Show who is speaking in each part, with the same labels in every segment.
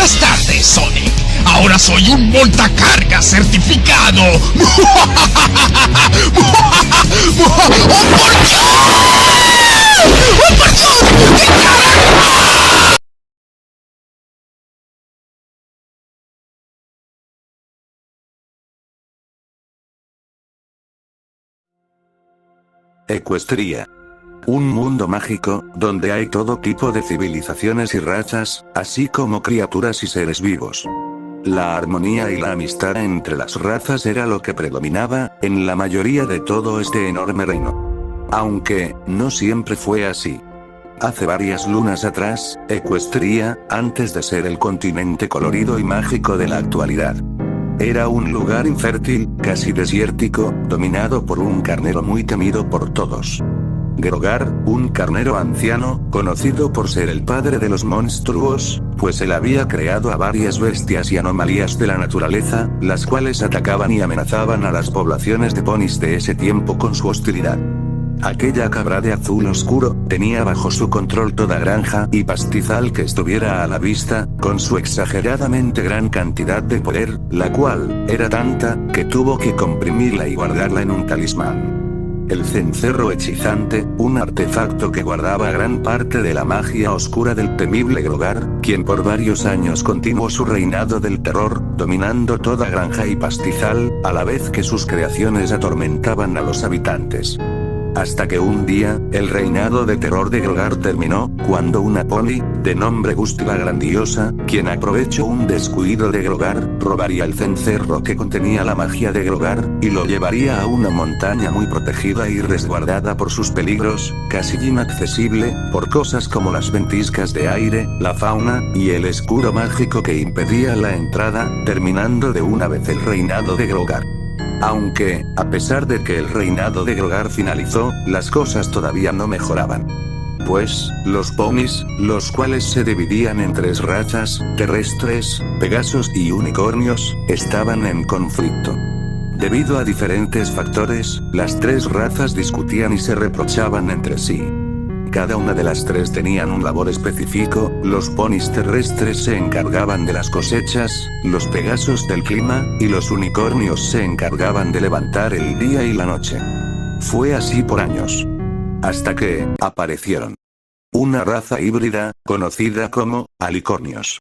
Speaker 1: Buenas tardes, Sonic. Ahora soy un montacargas certificado. ¡Oh, por Dios! ¡Oh, por Dios! ¡Qué carajo!
Speaker 2: Ecuestria. Un mundo mágico, donde hay todo tipo de civilizaciones y razas, así como criaturas y seres vivos. La armonía y la amistad entre las razas era lo que predominaba, en la mayoría de todo este enorme reino. Aunque, no siempre fue así. Hace varias lunas atrás, Ecuestria, antes de ser el continente colorido y mágico de la actualidad, era un lugar infértil, casi desértico, dominado por un carnero muy temido por todos. Grogar, un carnero anciano, conocido por ser el padre de los monstruos, pues él había creado a varias bestias y anomalías de la naturaleza, las cuales atacaban y amenazaban a las poblaciones de ponis de ese tiempo con su hostilidad. Aquella cabra de azul oscuro, tenía bajo su control toda granja y pastizal que estuviera a la vista, con su exageradamente gran cantidad de poder, la cual, era tanta, que tuvo que comprimirla y guardarla en un talismán. El cencerro hechizante, un artefacto que guardaba gran parte de la magia oscura del temible Grogar, quien por varios años continuó su reinado del terror, dominando toda granja y pastizal, a la vez que sus creaciones atormentaban a los habitantes. Hasta que un día, el reinado de terror de Grogar terminó, cuando una pony, de nombre Gusty la Grandiosa, quien aprovechó un descuido de Grogar, robaría el cencerro que contenía la magia de Grogar, y lo llevaría a una montaña muy protegida y resguardada por sus peligros, casi inaccesible, por cosas como las ventiscas de aire, la fauna, y el escudo mágico que impedía la entrada, terminando de una vez el reinado de Grogar. Aunque, a pesar de que el reinado de Grogar finalizó, las cosas todavía no mejoraban. Pues, los ponis, los cuales se dividían en tres razas, terrestres, pegasos y unicornios, estaban en conflicto. Debido a diferentes factores, las tres razas discutían y se reprochaban entre sí. Cada una de las tres tenían un labor específico, los ponis terrestres se encargaban de las cosechas, los pegasos del clima, y los unicornios se encargaban de levantar el día y la noche. Fue así por años. Hasta que, aparecieron una raza híbrida, conocida como, alicornios.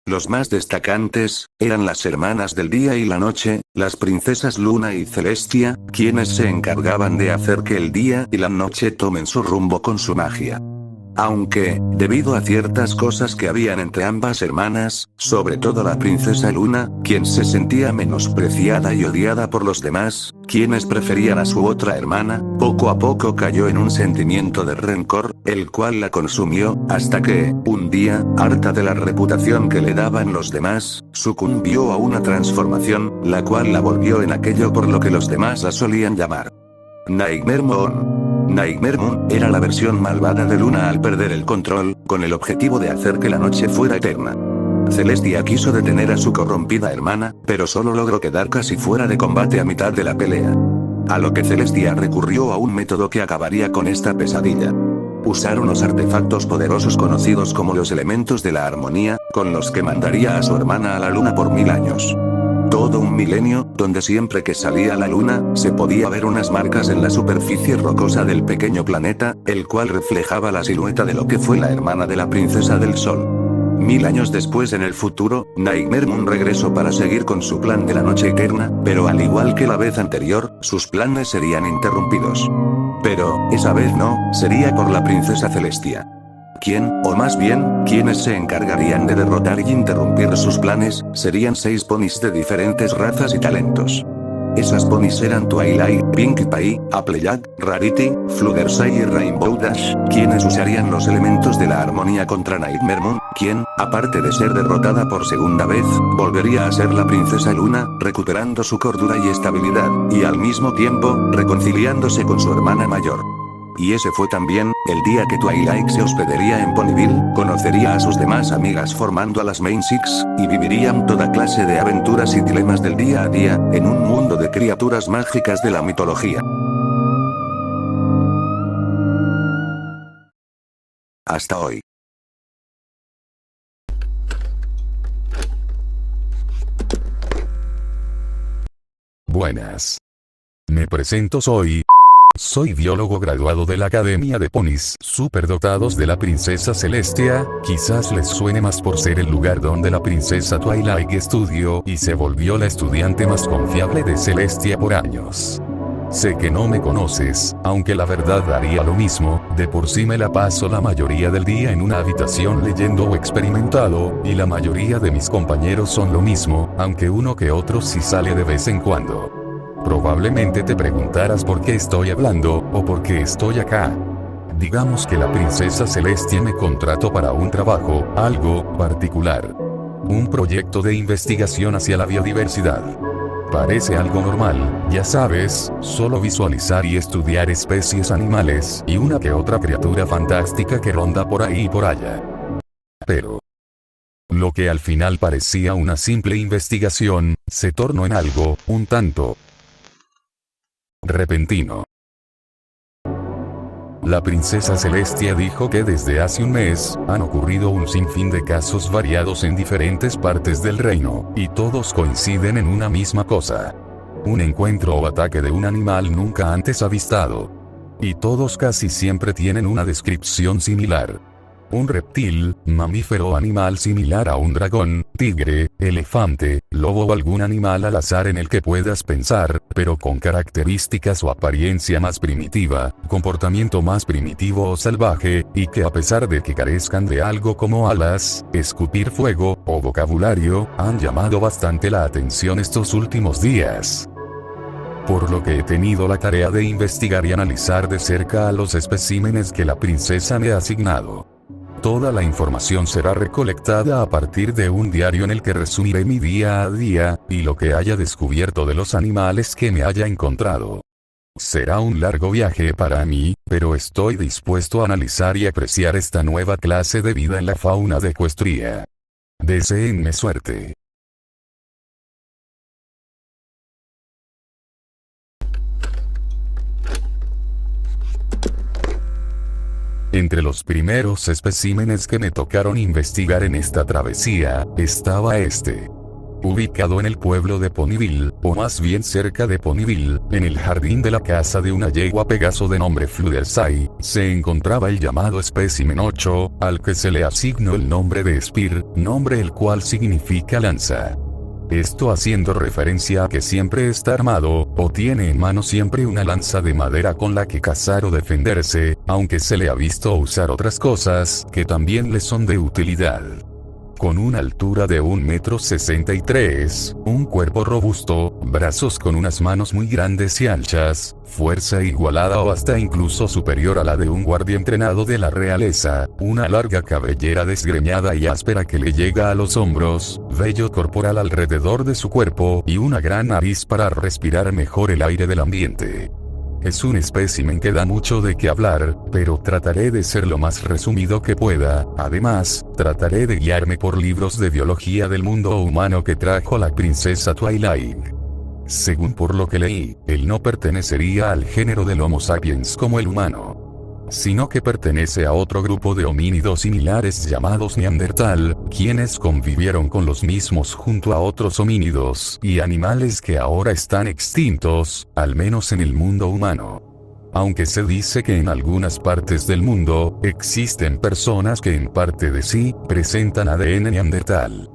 Speaker 2: Los más destacantes, eran las hermanas del día y la noche, las princesas Luna y Celestia, quienes se encargaban de hacer que el día y la noche tomen su rumbo con su magia. Aunque, debido a ciertas cosas que habían entre ambas hermanas, sobre todo la princesa Luna, quien se sentía menospreciada y odiada por los demás, quienes preferían a su otra hermana, poco a poco cayó en un sentimiento de rencor, el cual la consumió, hasta que, un día, harta de la reputación que le daban los demás, sucumbió a una transformación, la cual la volvió en aquello por lo que los demás la solían llamar Nightmare Moon. Nightmare Moon era la versión malvada de Luna al perder el control, con el objetivo de hacer que la noche fuera eterna. Celestia quiso detener a su corrompida hermana, pero solo logró quedar casi fuera de combate a mitad de la pelea. A lo que Celestia recurrió a un método que acabaría con esta pesadilla. Usar unos artefactos poderosos conocidos como los elementos de la armonía, con los que mandaría a su hermana a la luna por 1000 años. Todo un milenio, donde siempre que salía la luna, se podía ver unas marcas en la superficie rocosa del pequeño planeta, el cual reflejaba la silueta de lo que fue la hermana de la princesa del sol. 1000 años después en el futuro, Nightmare Moon regresó para seguir con su plan de la noche eterna, pero al igual que la vez anterior, sus planes serían interrumpidos. Pero, esa vez no, sería por la princesa Celestia. ¿Quién, o más bien, quienes se encargarían de derrotar y interrumpir sus planes, serían 6 ponis de diferentes razas y talentos. Esas ponis eran Twilight, Pinkie Pie, Applejack, Rarity, Fluttershy y Rainbow Dash, quienes usarían los elementos de la armonía contra Nightmare Moon, quien, aparte de ser derrotada por segunda vez, volvería a ser la princesa Luna, recuperando su cordura y estabilidad, y al mismo tiempo, reconciliándose con su hermana mayor. Y ese fue también, el día que Twilight se hospedaría en Ponyville, conocería a sus demás amigas formando a las Main Six, y vivirían toda clase de aventuras y dilemas del día a día, en un mundo de criaturas mágicas de la mitología. Hasta hoy.
Speaker 3: buenas. Me presento, soy biólogo graduado de la Academia de Ponis Superdotados de la Princesa Celestia. Quizás les suene más por ser el lugar donde la princesa Twilight estudió y se volvió la estudiante más confiable de Celestia por años. Sé que no me conoces, aunque la verdad daría lo mismo. De por sí me la paso la mayoría del día en una habitación leyendo o experimentado, y la mayoría de mis compañeros son lo mismo, aunque uno que otro sí sale de vez en cuando. Probablemente te preguntarás por qué estoy hablando, o por qué estoy acá. Digamos que la princesa Celestia me contrató para un trabajo, algo particular. Un proyecto de investigación hacia la biodiversidad. Parece algo normal, ya sabes, solo visualizar y estudiar especies animales y una que otra criatura fantástica que ronda por ahí y por allá. Pero lo que al final parecía una simple investigación, se tornó en algo, un tanto repentino. La princesa Celestia dijo que desde hace un mes, han ocurrido un sinfín de casos variados en diferentes partes del reino, y todos coinciden en una misma cosa. Un encuentro o ataque de un animal nunca antes avistado. Y todos casi siempre tienen una descripción similar. Un reptil, mamífero o animal similar a un dragón, tigre, elefante, lobo o algún animal al azar en el que puedas pensar, pero con características o apariencia más primitiva, comportamiento más primitivo o salvaje, y que a pesar de que carezcan de algo como alas, escupir fuego, o vocabulario, han llamado bastante la atención estos últimos días. Por lo que he tenido la tarea de investigar y analizar de cerca a los especímenes que la princesa me ha asignado. Toda la información será recolectada a partir de un diario en el que resumiré mi día a día, y lo que haya descubierto de los animales que me haya encontrado. Será un largo viaje para mí, pero estoy dispuesto a analizar y apreciar esta nueva clase de vida en la fauna de Ecuestria. Deséenme suerte. Entre los primeros especímenes que me tocaron investigar en esta travesía, estaba este. Ubicado en el pueblo de Ponyville, o más bien cerca de Ponyville, en el jardín de la casa de una yegua Pegaso de nombre Fluttershy, se encontraba el llamado espécimen 8, al que se le asignó el nombre de Spear, nombre el cual significa lanza. Esto haciendo referencia a que siempre está armado, o tiene en mano siempre una lanza de madera con la que cazar o defenderse, aunque se le ha visto usar otras cosas que también le son de utilidad. Con una altura de 1,63 m, un cuerpo robusto, brazos con unas manos muy grandes y anchas, fuerza igualada o hasta incluso superior a la de un guardia entrenado de la realeza, una larga cabellera desgreñada y áspera que le llega a los hombros, vello corporal alrededor de su cuerpo y una gran nariz para respirar mejor el aire del ambiente. Es un espécimen que da mucho de qué hablar, pero trataré de ser lo más resumido que pueda. Además, trataré de guiarme por libros de biología del mundo humano que trajo la princesa Twilight. Según por lo que leí, él no pertenecería al género del Homo sapiens como el humano, sino que pertenece a otro grupo de homínidos similares llamados Neandertal, quienes convivieron con los mismos junto a otros homínidos y animales que ahora están extintos, al menos en el mundo humano. Aunque se dice que en algunas partes del mundo, existen personas que en parte de sí, presentan ADN Neandertal.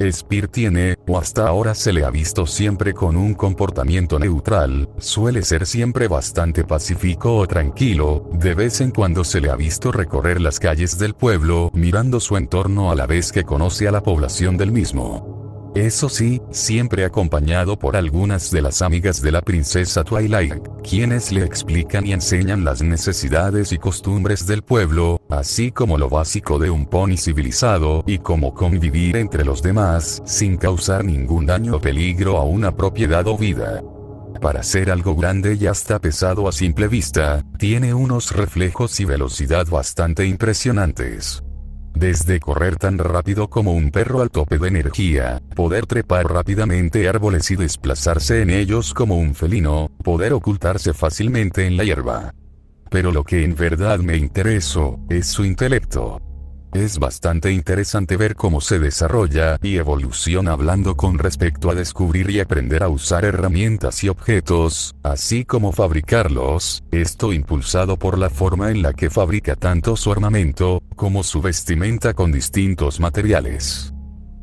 Speaker 3: Spear tiene, o hasta ahora se le ha visto siempre con un comportamiento neutral, suele ser siempre bastante pacífico o tranquilo, de vez en cuando se le ha visto recorrer las calles del pueblo mirando su entorno a la vez que conoce a la población del mismo. Eso sí, siempre acompañado por algunas de las amigas de la princesa Twilight, quienes le explican y enseñan las necesidades y costumbres del pueblo, así como lo básico de un pony civilizado y cómo convivir entre los demás sin causar ningún daño o peligro a una propiedad o vida. Para ser algo grande y hasta pesado a simple vista, tiene unos reflejos y velocidad bastante impresionantes. Desde correr tan rápido como un perro al tope de energía, poder trepar rápidamente árboles y desplazarse en ellos como un felino, poder ocultarse fácilmente en la hierba. Pero lo que en verdad me interesó, es su intelecto. Es bastante interesante ver cómo se desarrolla y evoluciona hablando con respecto a descubrir y aprender a usar herramientas y objetos, así como fabricarlos, esto impulsado por la forma en la que fabrica tanto su armamento, como su vestimenta con distintos materiales.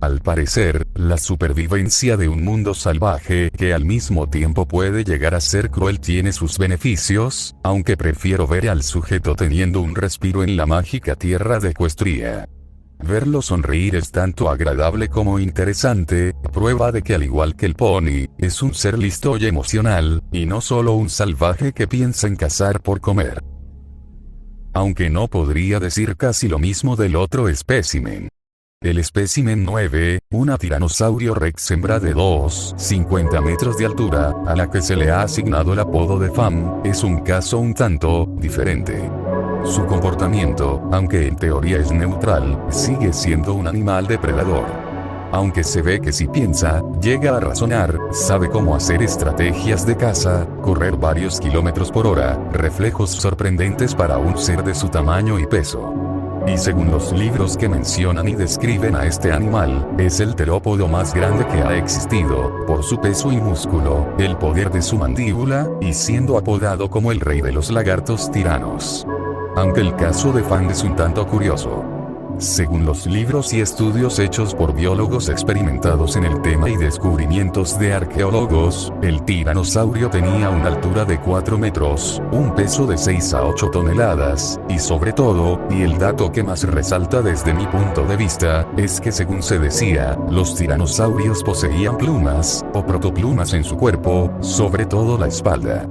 Speaker 3: Al parecer, la supervivencia de un mundo salvaje que al mismo tiempo puede llegar a ser cruel tiene sus beneficios, aunque prefiero ver al sujeto teniendo un respiro en la mágica tierra de Equestria. Verlo sonreír es tanto agradable como interesante, prueba de que al igual que el pony, es un ser listo y emocional, y no solo un salvaje que piensa en cazar por comer. Aunque no podría decir casi lo mismo del otro espécimen. El espécimen 9, una tiranosaurio rex hembra de 2,50 metros de altura, a la que se le ha asignado el apodo de Fam, es un caso un tanto diferente. Su comportamiento, aunque en teoría es neutral, sigue siendo un animal depredador. Aunque se ve que si piensa, llega a razonar, sabe cómo hacer estrategias de caza, correr varios kilómetros por hora, reflejos sorprendentes para un ser de su tamaño y peso. Y según los libros que mencionan y describen a este animal, es el terópodo más grande que ha existido, por su peso y músculo, el poder de su mandíbula, y siendo apodado como el rey de los lagartos tiranos. Aunque el caso de Fam es un tanto curioso. Según los libros y estudios hechos por biólogos experimentados en el tema y descubrimientos de arqueólogos, el tiranosaurio tenía una altura de 4 metros, un peso de 6 a 8 toneladas, y sobre todo, y el dato que más resalta desde mi punto de vista, es que según se decía, los tiranosaurios poseían plumas, o protoplumas en su cuerpo, sobre todo la espalda.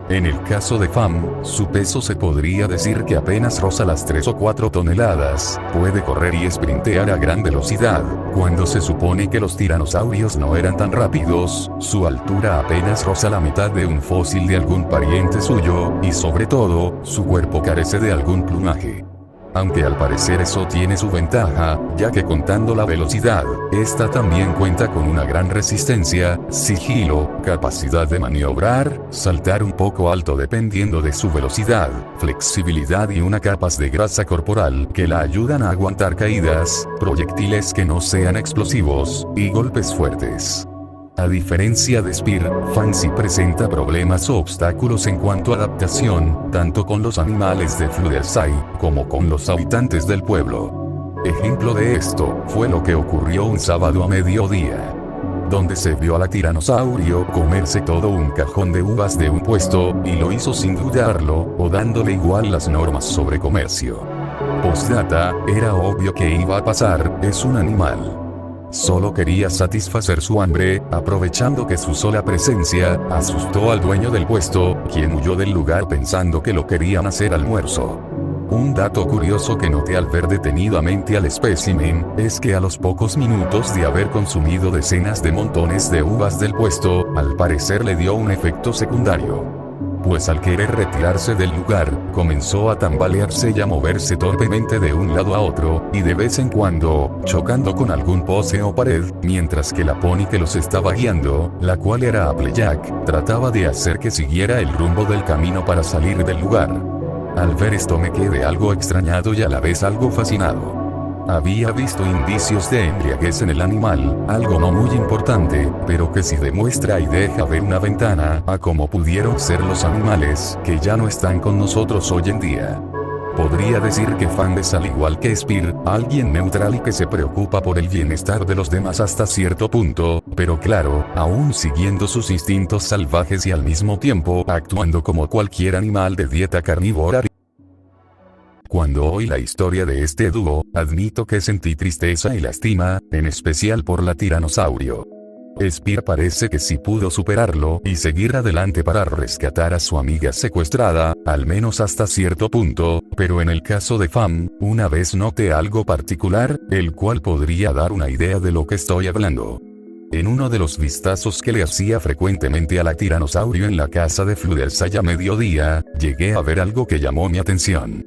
Speaker 3: En el caso de Fam, su peso se podría decir que apenas roza las 3 o 4 toneladas, puede correr y sprintear a gran velocidad, cuando se supone que los tiranosaurios no eran tan rápidos, su altura apenas roza la mitad de un fósil de algún pariente suyo, y sobre todo, su cuerpo carece de algún plumaje. Aunque al parecer eso tiene su ventaja, ya que contando la velocidad, esta también cuenta con una gran resistencia, sigilo, capacidad de maniobrar, saltar un poco alto dependiendo de su velocidad, flexibilidad y una capa de grasa corporal que la ayudan a aguantar caídas, proyectiles que no sean explosivos, y golpes fuertes. A diferencia de Spear, Fam sí presenta problemas o obstáculos en cuanto a adaptación, tanto con los animales de Fluderside, como con los habitantes del pueblo. Ejemplo de esto, fue lo que ocurrió un sábado a mediodía, donde se vio a la tiranosaurio comerse todo un cajón de uvas de un puesto, y lo hizo sin dudarlo, o dándole igual las normas sobre comercio. Postdata, era obvio que iba a pasar, es un animal. Solo quería satisfacer su hambre, aprovechando que su sola presencia asustó al dueño del puesto, quien huyó del lugar pensando que lo querían hacer almuerzo. Un dato curioso que noté al ver detenidamente al espécimen, es que a los pocos minutos de haber consumido decenas de montones de uvas del puesto, al parecer le dio un efecto secundario. Pues al querer retirarse del lugar, comenzó a tambalearse y a moverse torpemente de un lado a otro, y de vez en cuando, chocando con algún poste o pared, mientras que la pony que los estaba guiando, la cual era Applejack, trataba de hacer que siguiera el rumbo del camino para salir del lugar. Al ver esto me quedé algo extrañado y a la vez algo fascinado. Había visto indicios de embriaguez en el animal, algo no muy importante, pero que sí demuestra y deja ver una ventana a cómo pudieron ser los animales que ya no están con nosotros hoy en día. Podría decir que Fam es al igual que Spear, alguien neutral y que se preocupa por el bienestar de los demás hasta cierto punto, pero claro, aún siguiendo sus instintos salvajes y al mismo tiempo actuando como cualquier animal de dieta carnívora. Cuando oí la historia de este dúo, admito que sentí tristeza y lástima, en especial por la tiranosaurio. Spear parece que sí pudo superarlo y seguir adelante para rescatar a su amiga secuestrada, al menos hasta cierto punto, pero en el caso de Fam, una vez noté algo particular, el cual podría dar una idea de lo que estoy hablando. En uno de los vistazos que le hacía frecuentemente a la tiranosaurio en la casa de Fluderside a mediodía, llegué a ver algo que llamó mi atención.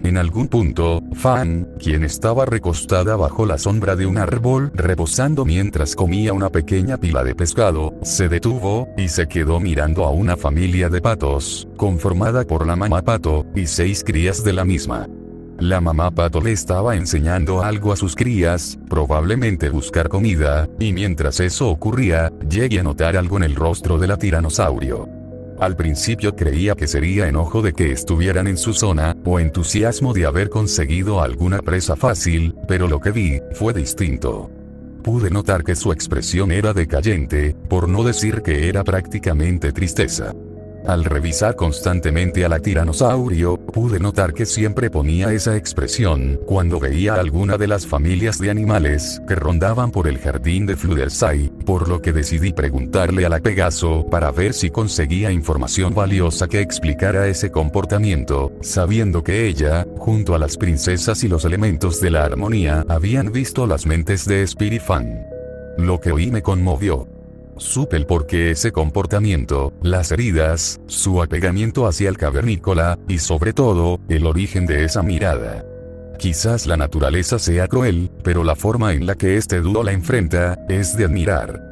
Speaker 3: En algún punto, Fam, quien estaba recostada bajo la sombra de un árbol reposando mientras comía una pequeña pila de pescado, se detuvo, y se quedó mirando a una familia de patos, conformada por la mamá pato, y 6 crías de la misma. La mamá pato le estaba enseñando algo a sus crías, probablemente buscar comida, y mientras eso ocurría, llegué a notar algo en el rostro de la tiranosaurio. Al principio creía que sería enojo de que estuvieran en su zona, o entusiasmo de haber conseguido alguna presa fácil, pero lo que vi fue distinto. Pude notar que su expresión era decayente, por no decir que era prácticamente tristeza. Al revisar constantemente a la tiranosaurio, pude notar que siempre ponía esa expresión cuando veía a alguna de las familias de animales que rondaban por el jardín de Fluttershy, por lo que decidí preguntarle a la Pegaso para ver si conseguía información valiosa que explicara ese comportamiento, sabiendo que ella, junto a las princesas y los elementos de la armonía, habían visto las mentes de Spirit Fan. Lo que oí me conmovió. Supe el porqué ese comportamiento, las heridas, su apegamiento hacia el cavernícola, y sobre todo, el origen de esa mirada. Quizás la naturaleza sea cruel, pero la forma en la que este dúo la enfrenta, es de admirar.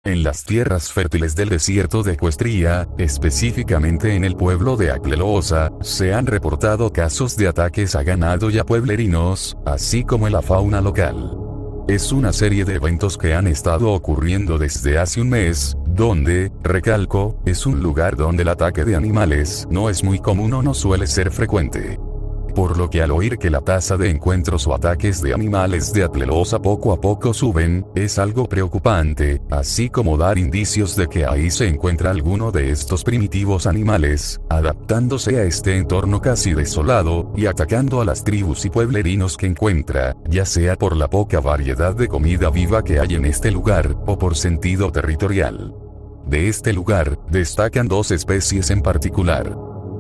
Speaker 3: En las tierras fértiles del desierto de Equestria, específicamente en el pueblo de Acleloosa, se han reportado casos de ataques a ganado y a pueblerinos, así como en la fauna local. Es una serie de eventos que han estado ocurriendo desde hace un mes, donde, recalco, es un lugar donde el ataque de animales no es muy común o no suele ser frecuente. Por lo que al oír que la tasa de encuentros o ataques de animales de Acleloosa poco a poco suben, es algo preocupante, así como dar indicios de que ahí se encuentra alguno de estos primitivos animales, adaptándose a este entorno casi desolado, y atacando a las tribus y pueblerinos que encuentra, ya sea por la poca variedad de comida viva que hay en este lugar, o por sentido territorial. De este lugar, destacan dos especies en particular.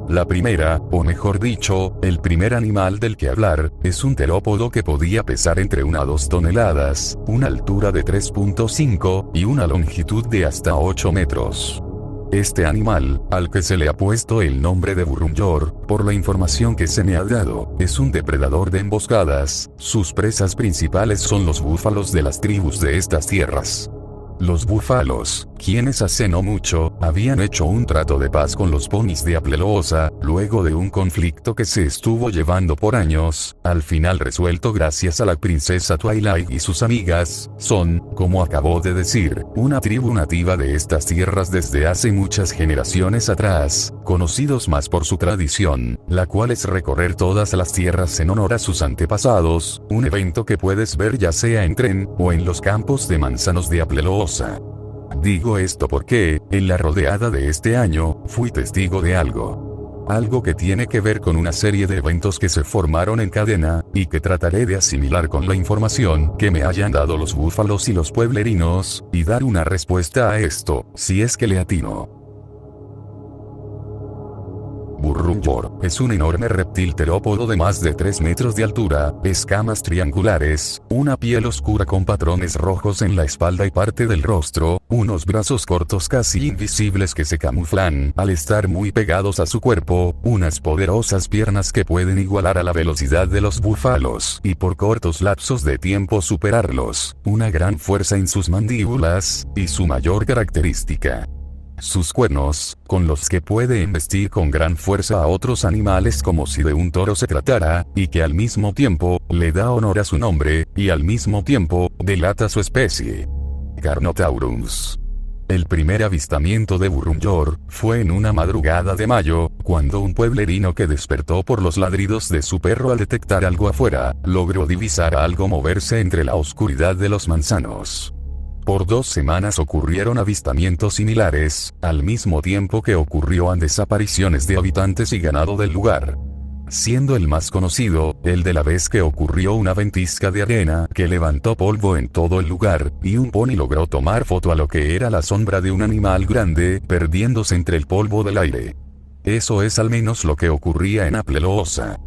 Speaker 3: La primera, o mejor dicho, el primer animal del que hablar, es un terópodo que podía pesar entre 1 a 2 toneladas, una altura de 3.5, y una longitud de hasta 8 metros. Este animal, al que se le ha puesto el nombre de Burrunjor, por la información que se me ha dado, es un depredador de emboscadas. Sus presas principales son los búfalos de las tribus de estas tierras. Los búfalos, quienes hace no mucho, habían hecho un trato de paz con los ponis de Acleloosa, luego de un conflicto que se estuvo llevando por años, al final resuelto gracias a la princesa Twilight y sus amigas, son, como acabó de decir, una tribu nativa de estas tierras desde hace muchas generaciones atrás, conocidos más por su tradición, la cual es recorrer todas las tierras en honor a sus antepasados, un evento que puedes ver ya sea en tren, o en los campos de manzanos de Acleloosa. Digo esto porque, en la rodeada de este año, fui testigo de algo. Algo que tiene que ver con una serie de eventos que se formaron en cadena, y que trataré de asimilar con la información que me hayan dado los búfalos y los pueblerinos, y dar una respuesta a esto, si es que le atino. Burrunjor es un enorme reptil terópodo de más de 3 metros de altura, escamas triangulares, una piel oscura con patrones rojos en la espalda y parte del rostro, unos brazos cortos casi invisibles que se camuflan al estar muy pegados a su cuerpo, unas poderosas piernas que pueden igualar a la velocidad de los búfalos y por cortos lapsos de tiempo superarlos, una gran fuerza en sus mandíbulas, y su mayor característica: sus cuernos, con los que puede embestir con gran fuerza a otros animales como si de un toro se tratara, y que al mismo tiempo, le da honor a su nombre, y al mismo tiempo, delata su especie. Carnotaurus. El primer avistamiento de Burrunjor fue en una madrugada de mayo, cuando un pueblerino que despertó por los ladridos de su perro al detectar algo afuera, logró divisar a algo moverse entre la oscuridad de los manzanos. Por 2 semanas ocurrieron avistamientos similares, al mismo tiempo que ocurrieron desapariciones de habitantes y ganado del lugar. Siendo el más conocido, el de la vez que ocurrió una ventisca de arena que levantó polvo en todo el lugar, y un pony logró tomar foto a lo que era la sombra de un animal grande, perdiéndose entre el polvo del aire. Eso es al menos lo que ocurría en Acleloosa.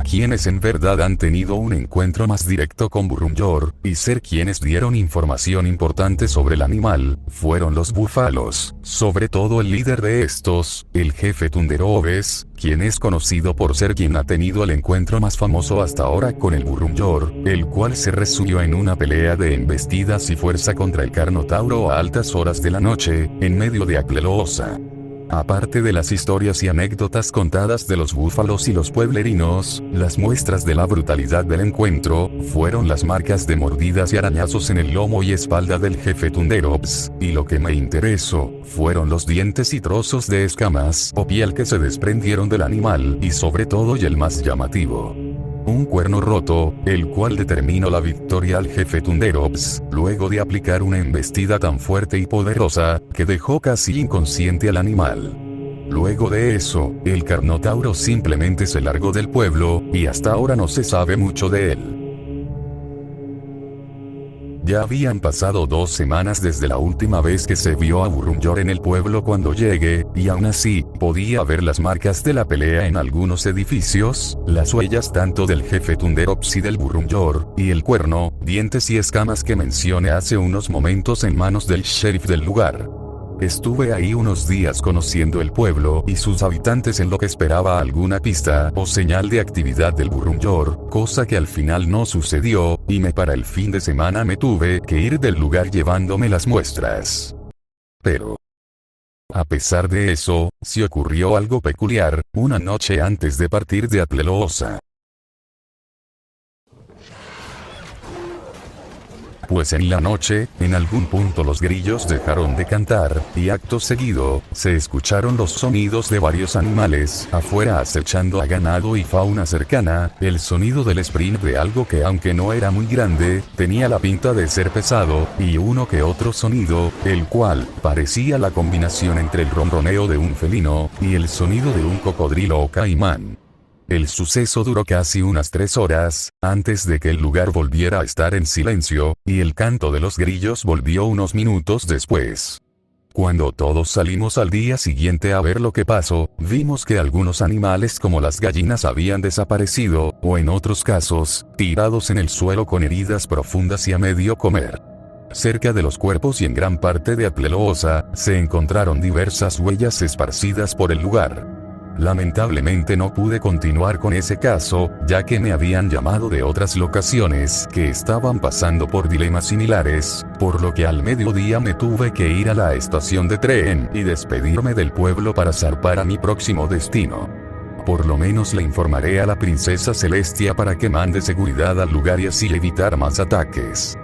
Speaker 3: quienes en verdad han tenido un encuentro más directo con Burrunjor, y ser quienes dieron información importante sobre el animal, fueron los búfalos, sobre todo el líder de estos, el jefe Thunderobes, quien es conocido por ser quien ha tenido el encuentro más famoso hasta ahora con el Burrunjor, el cual se resumió en una pelea de embestidas y fuerza contra el Carnotauro a altas horas de la noche, en medio de Aclelosa. Aparte de las historias y anécdotas contadas de los búfalos y los pueblerinos, las muestras de la brutalidad del encuentro, fueron las marcas de mordidas y arañazos en el lomo y espalda del jefe Thunderobes, y lo que me interesó, fueron los dientes y trozos de escamas o piel que se desprendieron del animal, y sobre todo y el más llamativo, un cuerno roto, el cual determinó la victoria al jefe Thunderobes, luego de aplicar una embestida tan fuerte y poderosa, que dejó casi inconsciente al animal. Luego de eso, el Carnotauro simplemente se largó del pueblo, y hasta ahora no se sabe mucho de él. Ya habían pasado 2 semanas desde la última vez que se vio a Burrunjor en el pueblo cuando llegué, y aún así, podía ver las marcas de la pelea en algunos edificios, las huellas tanto del jefe Thunderobes y del Burrunjor, y el cuerno, dientes y escamas que mencioné hace unos momentos en manos del sheriff del lugar. Estuve ahí unos días conociendo el pueblo y sus habitantes en lo que esperaba alguna pista o señal de actividad del Burrunjor, cosa que al final no sucedió, y para el fin de semana me tuve que ir del lugar llevándome las muestras. Pero, a pesar de eso, sí ocurrió algo peculiar, una noche antes de partir de Aclelosa. Pues en la noche, en algún punto los grillos dejaron de cantar, y acto seguido, se escucharon los sonidos de varios animales afuera acechando a ganado y fauna cercana, el sonido del sprint de algo que aunque no era muy grande, tenía la pinta de ser pesado, y uno que otro sonido, el cual parecía la combinación entre el ronroneo de un felino, y el sonido de un cocodrilo o caimán. El suceso duró casi unas 3 horas, antes de que el lugar volviera a estar en silencio, y el canto de los grillos volvió unos minutos después. Cuando todos salimos al día siguiente a ver lo que pasó, vimos que algunos animales como las gallinas habían desaparecido, o en otros casos, tirados en el suelo con heridas profundas y a medio comer. Cerca de los cuerpos y en gran parte de Aclelosa, se encontraron diversas huellas esparcidas por el lugar. Lamentablemente no pude continuar con ese caso, ya que me habían llamado de otras locaciones que estaban pasando por dilemas similares, por lo que al mediodía me tuve que ir a la estación de tren y despedirme del pueblo para zarpar a mi próximo destino. Por lo menos le informaré a la princesa Celestia para que mande seguridad al lugar y así evitar más ataques.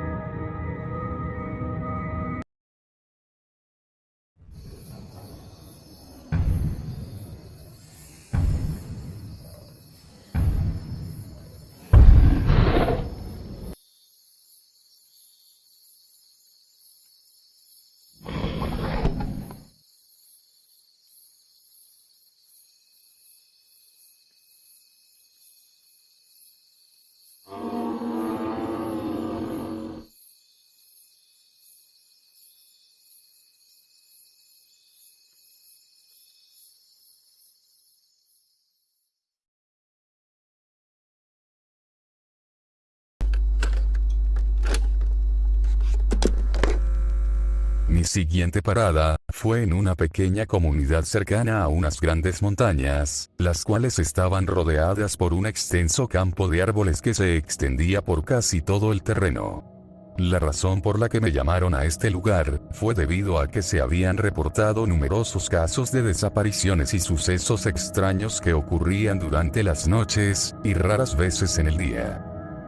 Speaker 3: Mi siguiente parada fue en una pequeña comunidad cercana a unas grandes montañas, las cuales estaban rodeadas por un extenso campo de árboles que se extendía por casi todo el terreno. La razón por la que me llamaron a este lugar fue debido a que se habían reportado numerosos casos de desapariciones y sucesos extraños que ocurrían durante las noches, y raras veces en el día.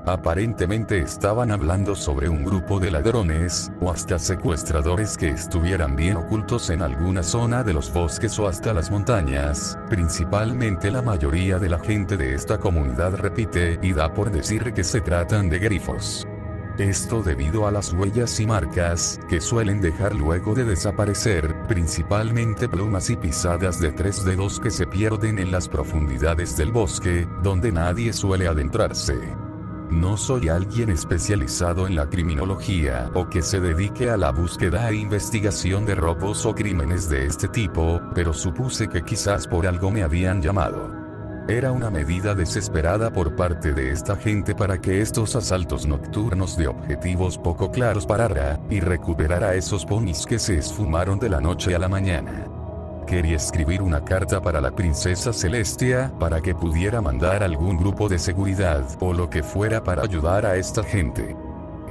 Speaker 3: Aparentemente estaban hablando sobre un grupo de ladrones, o hasta secuestradores que estuvieran bien ocultos en alguna zona de los bosques o hasta las montañas. Principalmente la mayoría de la gente de esta comunidad repite y da por decir que se tratan de grifos. Esto debido a las huellas y marcas que suelen dejar luego de desaparecer, principalmente plumas y pisadas de 3 dedos que se pierden en las profundidades del bosque, donde nadie suele adentrarse. No soy alguien especializado en la criminología o que se dedique a la búsqueda e investigación de robos o crímenes de este tipo, pero supuse que quizás por algo me habían llamado. Era una medida desesperada por parte de esta gente para que estos asaltos nocturnos de objetivos poco claros parara, y recuperara esos ponis que se esfumaron de la noche a la mañana. Quería escribir una carta para la princesa Celestia, para que pudiera mandar algún grupo de seguridad, o lo que fuera para ayudar a esta gente.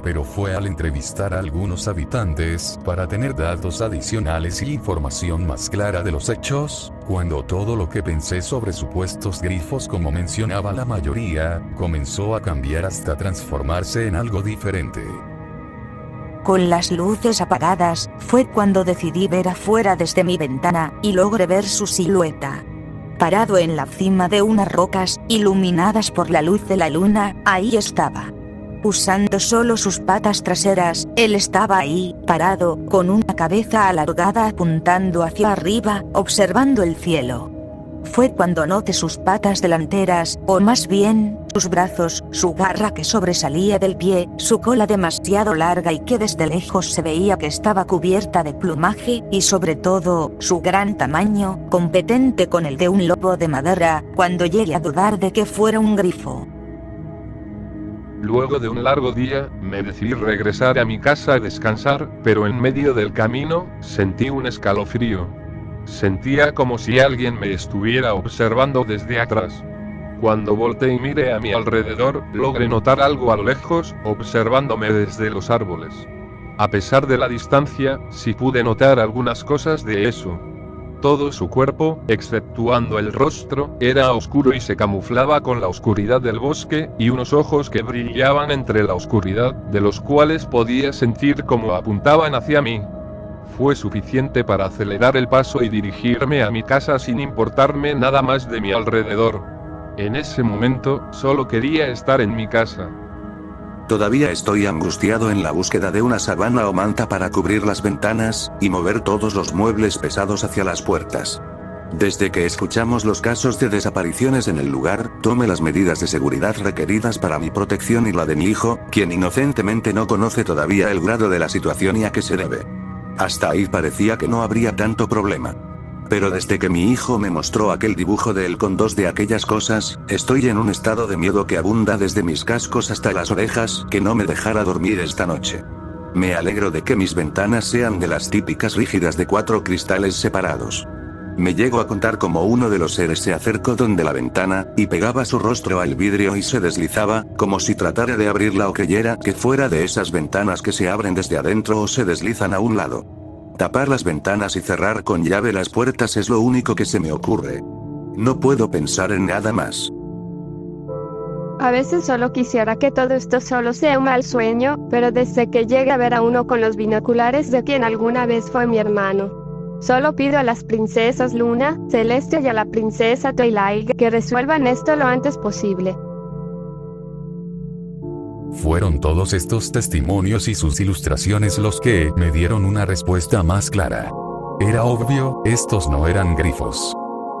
Speaker 3: Pero fue al entrevistar a algunos habitantes, para tener datos adicionales y información más clara de los hechos, cuando todo lo que pensé sobre supuestos grifos, como mencionaba la mayoría, comenzó a cambiar hasta transformarse en algo diferente.
Speaker 4: Con las luces apagadas, fue cuando decidí ver afuera desde mi ventana, y logré ver su silueta. Parado en la cima de unas rocas, iluminadas por la luz de la luna, ahí estaba. Usando solo sus patas traseras, él estaba ahí, parado, con una cabeza alargada apuntando hacia arriba, observando el cielo. Fue cuando noté sus patas delanteras, o más bien, sus brazos, su garra que sobresalía del pie, su cola demasiado larga y que desde lejos se veía que estaba cubierta de plumaje, y sobre todo, su gran tamaño, competente con el de un lobo de madera, cuando llegué a dudar de que fuera un grifo.
Speaker 5: Luego de un largo día, me decidí regresar a mi casa a descansar, pero en medio del camino, sentí un escalofrío. Sentía como si alguien me estuviera observando desde atrás. Cuando volteé y miré a mi alrededor, logré notar algo a lo lejos, observándome desde los árboles. A pesar de la distancia, sí pude notar algunas cosas de eso. Todo su cuerpo, exceptuando el rostro, era oscuro y se camuflaba con la oscuridad del bosque, y unos ojos que brillaban entre la oscuridad, de los cuales podía sentir cómo apuntaban hacia mí. Fue suficiente para acelerar el paso y dirigirme a mi casa sin importarme nada más de mi alrededor. En ese momento, solo quería estar en mi casa.
Speaker 2: Todavía estoy angustiado en la búsqueda de una sábana o manta para cubrir las ventanas, y mover todos los muebles pesados hacia las puertas. Desde que escuchamos los casos de desapariciones en el lugar, tomé las medidas de seguridad requeridas para mi protección y la de mi hijo, quien inocentemente no conoce todavía el grado de la situación y a qué se debe. Hasta ahí parecía que no habría tanto problema. Pero desde que mi hijo me mostró aquel dibujo de él con dos de aquellas cosas, estoy en un estado de miedo que abunda desde mis cascos hasta las orejas, que no me dejará dormir esta noche. Me alegro de que mis ventanas sean de las típicas rígidas de 4 cristales separados. Me llego a contar como uno de los seres se acercó donde la ventana, y pegaba su rostro al vidrio y se deslizaba, como si tratara de abrirla o creyera que fuera de esas ventanas que se abren desde adentro o se deslizan a un lado. Tapar las ventanas y cerrar con llave las puertas es lo único que se me ocurre. No puedo pensar en nada más.
Speaker 6: A veces solo quisiera que todo esto solo sea un mal sueño, pero desde que llegue a ver a uno con los binoculares de quien alguna vez fue mi hermano. Solo pido a las princesas Luna, Celestia y a la princesa Twilight que resuelvan esto lo antes posible.
Speaker 3: Fueron todos estos testimonios y sus ilustraciones los que me dieron una respuesta más clara. Era obvio, estos no eran grifos.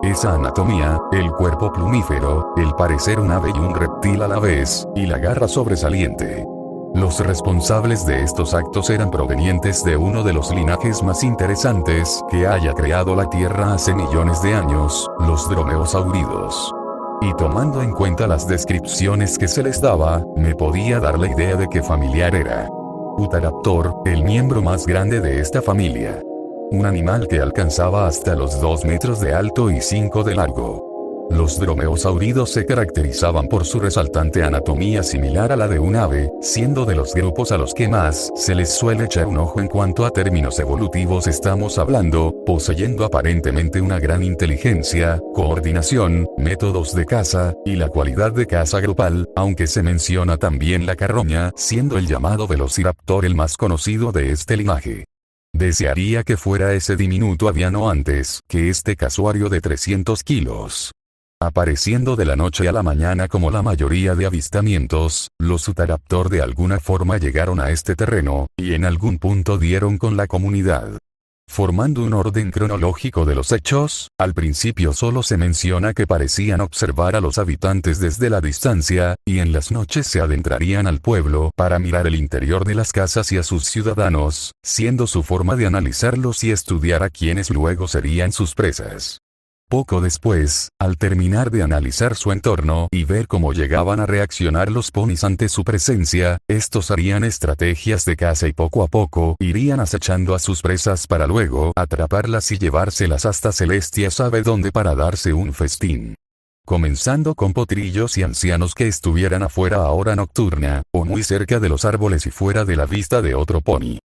Speaker 3: Esa anatomía, el cuerpo plumífero, el parecer un ave y un reptil a la vez, y la garra sobresaliente. Los responsables de estos actos eran provenientes de uno de los linajes más interesantes que haya creado la Tierra hace millones de años, los dromeosauridos. Y tomando en cuenta las descripciones que se les daba, me podía dar la idea de qué familiar era. Utahraptor, el miembro más grande de esta familia. Un animal que alcanzaba hasta los 2 metros de alto y 5 de largo. Los dromeosauridos se caracterizaban por su resaltante anatomía similar a la de un ave, siendo de los grupos a los que más se les suele echar un ojo en cuanto a términos evolutivos estamos hablando, poseyendo aparentemente una gran inteligencia, coordinación, métodos de caza, y la cualidad de caza grupal, aunque se menciona también la carroña, siendo el llamado velociraptor el más conocido de este linaje. Desearía que fuera ese diminuto aviano antes que este casuario de 300 kilos. Apareciendo de la noche a la mañana como la mayoría de avistamientos, los Utahraptor de alguna forma llegaron a este terreno, y en algún punto dieron con la comunidad. Formando un orden cronológico de los hechos, al principio solo se menciona que parecían observar a los habitantes desde la distancia, y en las noches se adentrarían al pueblo para mirar el interior de las casas y a sus ciudadanos, siendo su forma de analizarlos y estudiar a quienes luego serían sus presas. Poco después, al terminar de analizar su entorno y ver cómo llegaban a reaccionar los ponis ante su presencia, estos harían estrategias de caza y poco a poco irían acechando a sus presas para luego atraparlas y llevárselas hasta Celestia sabe dónde para darse un festín. Comenzando con potrillos y ancianos que estuvieran afuera a hora nocturna, o muy cerca de los árboles y fuera de la vista de otro pony.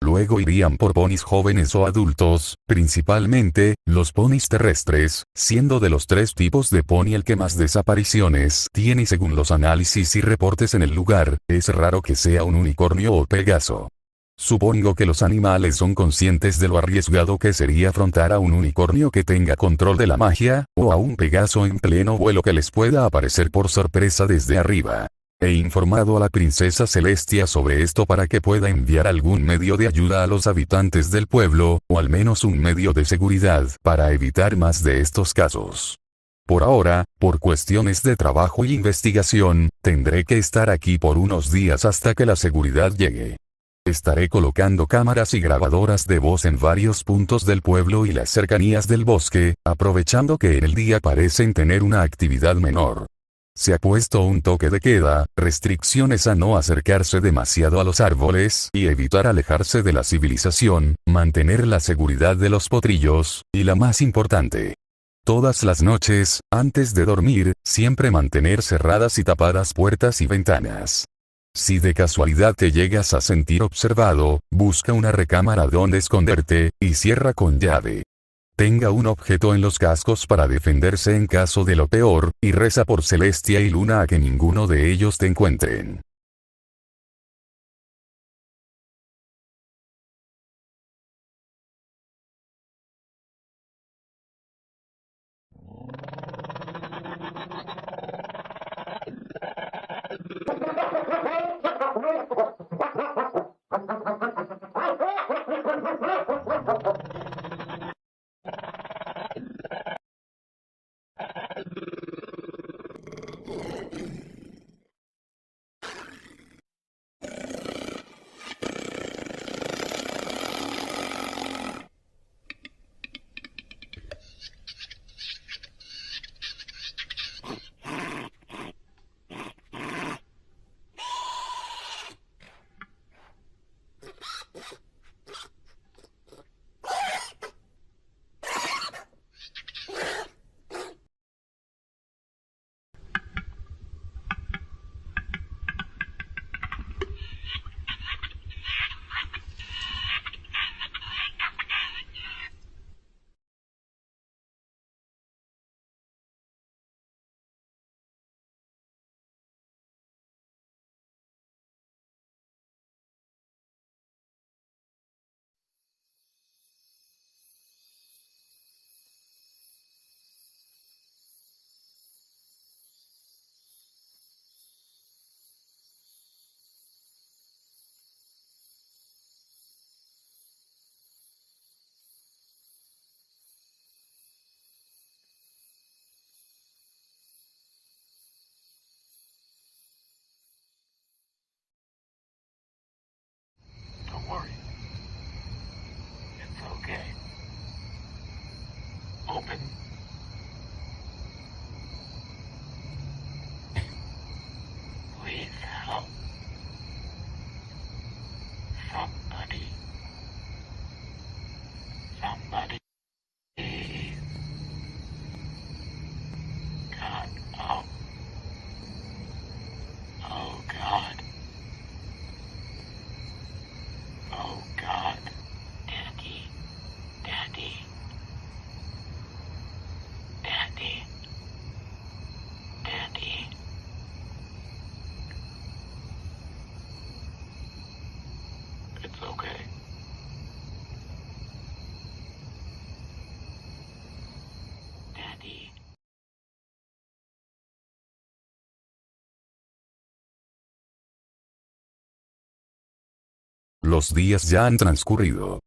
Speaker 3: Luego irían por ponis jóvenes o adultos, principalmente, los ponis terrestres, siendo de los 3 tipos de pony el que más desapariciones tiene y según los análisis y reportes en el lugar, es raro que sea un unicornio o pegaso. Supongo que los animales son conscientes de lo arriesgado que sería afrontar a un unicornio que tenga control de la magia, o a un pegaso en pleno vuelo que les pueda aparecer por sorpresa desde arriba. He informado a la princesa Celestia sobre esto para que pueda enviar algún medio de ayuda a los habitantes del pueblo, o al menos un medio de seguridad para evitar más de estos casos. Por ahora, por cuestiones de trabajo y investigación, tendré que estar aquí por unos días hasta que la seguridad llegue. Estaré colocando cámaras y grabadoras de voz en varios puntos del pueblo y las cercanías del bosque, aprovechando que en el día parecen tener una actividad menor. Se ha puesto un toque de queda, restricciones a no acercarse demasiado a los árboles y evitar alejarse de la civilización, mantener la seguridad de los potrillos, y la más importante. Todas las noches, antes de dormir, siempre mantener cerradas y tapadas puertas y ventanas. Si de casualidad te llegas a sentir observado, busca una recámara donde esconderte, y cierra con llave. Tenga un objeto en los cascos para defenderse en caso de lo peor, y reza por Celestia y Luna a que ninguno de ellos te encuentren. Los días ya han transcurrido.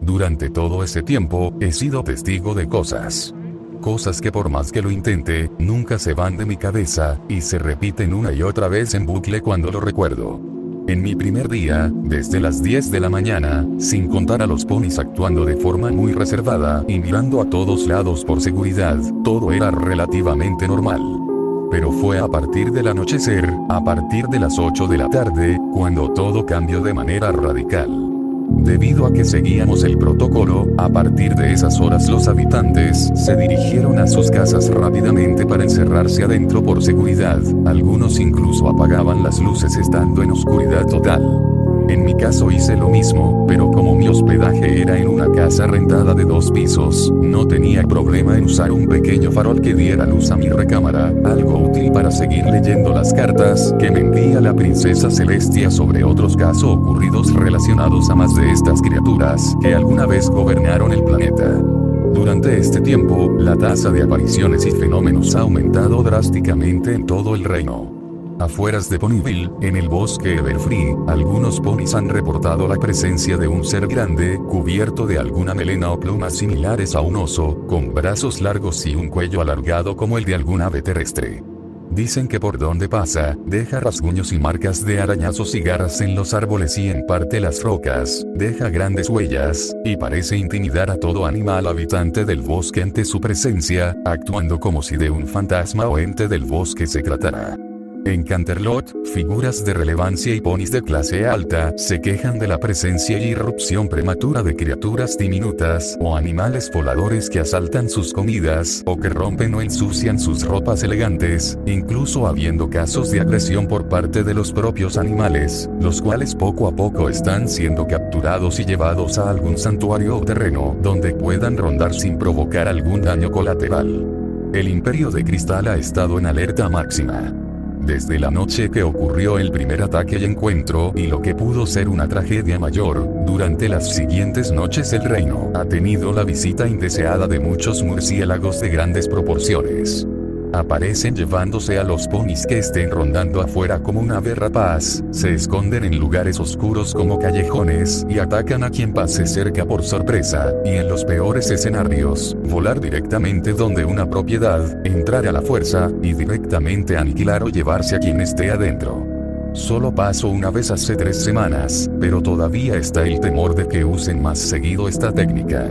Speaker 3: Durante todo ese tiempo, he sido testigo de cosas. Cosas que por más que lo intente, nunca se van de mi cabeza, y se repiten una y otra vez en bucle cuando lo recuerdo. En mi primer día, desde las 10 de la mañana, sin contar a los ponis actuando de forma muy reservada y mirando a todos lados por seguridad, todo era relativamente normal. Pero fue a partir del anochecer, a partir de las 8 de la tarde, cuando todo cambió de manera radical. Debido a que seguíamos el protocolo, a partir de esas horas los habitantes se dirigieron a sus casas rápidamente para encerrarse adentro por seguridad. Algunos incluso apagaban las luces estando en oscuridad total. En mi caso hice lo mismo, pero como mi hospedaje era en una casa rentada de 2 pisos, no tenía problema en usar un pequeño farol que diera luz a mi recámara, algo útil para seguir leyendo las cartas que me envía la princesa Celestia sobre otros casos ocurridos relacionados a más de estas criaturas que alguna vez gobernaron el planeta. Durante este tiempo, la tasa de apariciones y fenómenos ha aumentado drásticamente en todo el reino. Afueras de Ponyville, en el bosque Everfree, algunos ponis han reportado la presencia de un ser grande, cubierto de alguna melena o plumas similares a un oso, con brazos largos y un cuello alargado como el de algún ave terrestre. Dicen que por donde pasa, deja rasguños y marcas de arañazos y garras en los árboles y en parte las rocas, deja grandes huellas, y parece intimidar a todo animal habitante del bosque ante su presencia, actuando como si de un fantasma o ente del bosque se tratara. En Canterlot, figuras de relevancia y ponis de clase alta se quejan de la presencia y irrupción prematura de criaturas diminutas o animales voladores que asaltan sus comidas o que rompen o ensucian sus ropas elegantes, incluso habiendo casos de agresión por parte de los propios animales, los cuales poco a poco están siendo capturados y llevados a algún santuario o terreno donde puedan rondar sin provocar algún daño colateral. El Imperio de Cristal ha estado en alerta máxima. Desde la noche que ocurrió el primer ataque y encuentro y lo que pudo ser una tragedia mayor, durante las siguientes noches el reino ha tenido la visita indeseada de muchos murciélagos de grandes proporciones. Aparecen llevándose a los ponis que estén rondando afuera como un ave rapaz, se esconden en lugares oscuros como callejones y atacan a quien pase cerca por sorpresa, y en los peores escenarios, volar directamente donde una propiedad, entrar a la fuerza, y directamente aniquilar o llevarse a quien esté adentro. Solo pasó una vez hace 3 semanas, pero todavía está el temor de que usen más seguido esta técnica.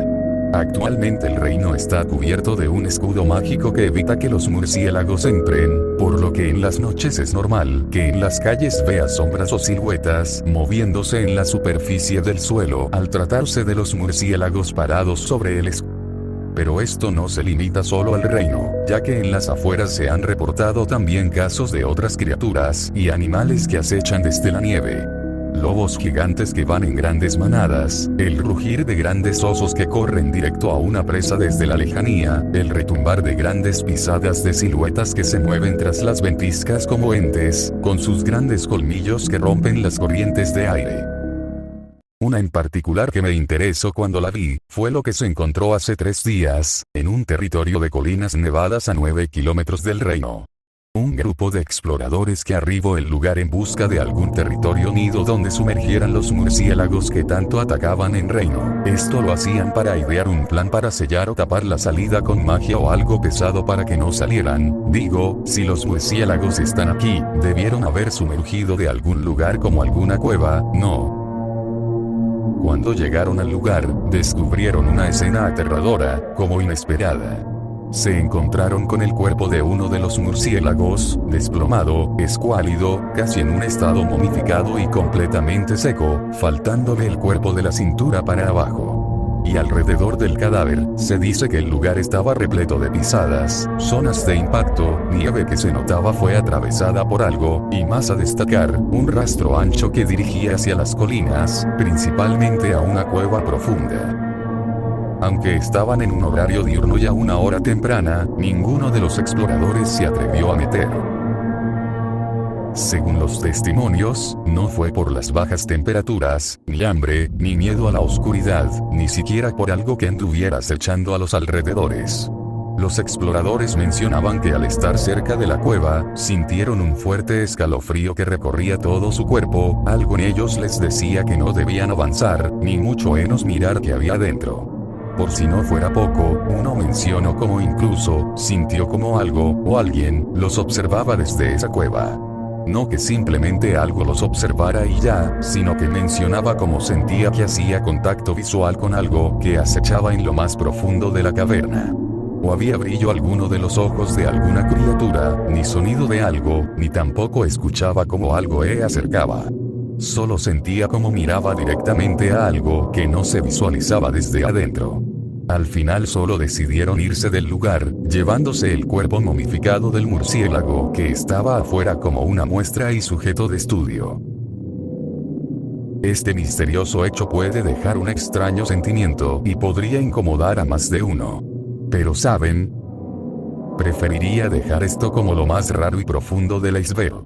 Speaker 3: Actualmente el reino está cubierto de un escudo mágico que evita que los murciélagos entren, por lo que en las noches es normal que en las calles veas sombras o siluetas moviéndose en la superficie del suelo al tratarse de los murciélagos parados sobre el escudo. Pero esto no se limita solo al reino, ya que en las afueras se han reportado también casos de otras criaturas y animales que acechan desde la nieve. Lobos gigantes que van en grandes manadas, el rugir de grandes osos que corren directo a una presa desde la lejanía, el retumbar de grandes pisadas de siluetas que se mueven tras las ventiscas como entes, con sus grandes colmillos que rompen las corrientes de aire. Una en particular que me interesó cuando la vi, fue lo que se encontró hace 3 días, en un territorio de colinas nevadas a 9 kilómetros del reino. Un grupo de exploradores que arribó el lugar en busca de algún territorio nido donde sumergieran los murciélagos que tanto atacaban en reino. Esto lo hacían para idear un plan para sellar o tapar la salida con magia o algo pesado para que no salieran. Digo, si los murciélagos están aquí, debieron haber sumergido de algún lugar como alguna cueva, ¿no? Cuando llegaron al lugar, descubrieron una escena aterradora, como inesperada. Se encontraron con el cuerpo de uno de los murciélagos, desplomado, escuálido, casi en un estado momificado y completamente seco, faltándole el cuerpo de la cintura para abajo. Y alrededor del cadáver, se dice que el lugar estaba repleto de pisadas, zonas de impacto, nieve que se notaba fue atravesada por algo, y más a destacar, un rastro ancho que dirigía hacia las colinas, principalmente a una cueva profunda. Aunque estaban en un horario diurno y a una hora temprana, ninguno de los exploradores se atrevió a meter. Según los testimonios, no fue por las bajas temperaturas, ni hambre, ni miedo a la oscuridad, ni siquiera por algo que anduviera acechando a los alrededores. Los exploradores mencionaban que al estar cerca de la cueva, sintieron un fuerte escalofrío que recorría todo su cuerpo, algo en ellos les decía que no debían avanzar, ni mucho menos mirar qué había dentro. Por si no fuera poco, uno mencionó cómo incluso sintió como algo o alguien los observaba desde esa cueva. No que simplemente algo los observara y ya, sino que mencionaba cómo sentía que hacía contacto visual con algo que acechaba en lo más profundo de la caverna. O había brillo alguno de los ojos de alguna criatura, ni sonido de algo, ni tampoco escuchaba como algo acercaba. Solo sentía como miraba directamente a algo que no se visualizaba desde adentro. Al final solo decidieron irse del lugar, llevándose el cuerpo momificado del murciélago que estaba afuera como una muestra y sujeto de estudio. Este misterioso hecho puede dejar un extraño sentimiento y podría incomodar a más de uno. Pero ¿saben? Preferiría dejar esto como lo más raro y profundo del iceberg.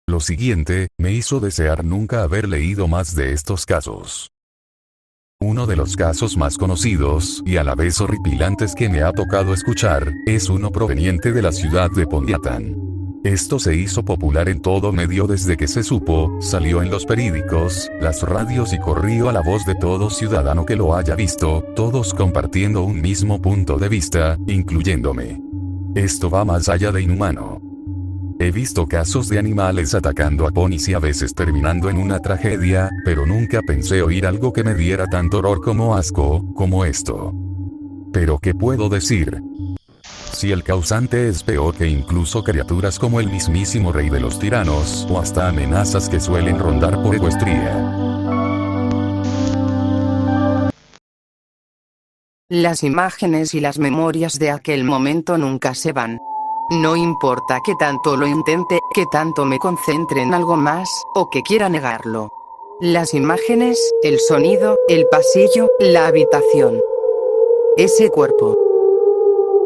Speaker 3: Lo siguiente, me hizo desear nunca haber leído más de estos casos. Uno de los casos más conocidos, y a la vez horripilantes que me ha tocado escuchar, es uno proveniente de la ciudad de Poniatán. Esto se hizo popular en todo medio desde que se supo, salió en los periódicos, las radios y corrió a la voz de todo ciudadano que lo haya visto, todos compartiendo un mismo punto de vista, incluyéndome. Esto va más allá de inhumano. He visto casos de animales atacando a ponis y a veces terminando en una tragedia, pero nunca pensé oír algo que me diera tanto horror como asco, como esto. Pero ¿qué puedo decir? Si el causante es peor que incluso criaturas como el mismísimo rey de los tiranos, o hasta amenazas que suelen rondar por Ecuestria.
Speaker 7: Las imágenes y las memorias de aquel momento nunca se van. No importa que tanto lo intente, que tanto me concentre en algo más, o que quiera negarlo. Las imágenes, el sonido, el pasillo, la habitación. Ese cuerpo.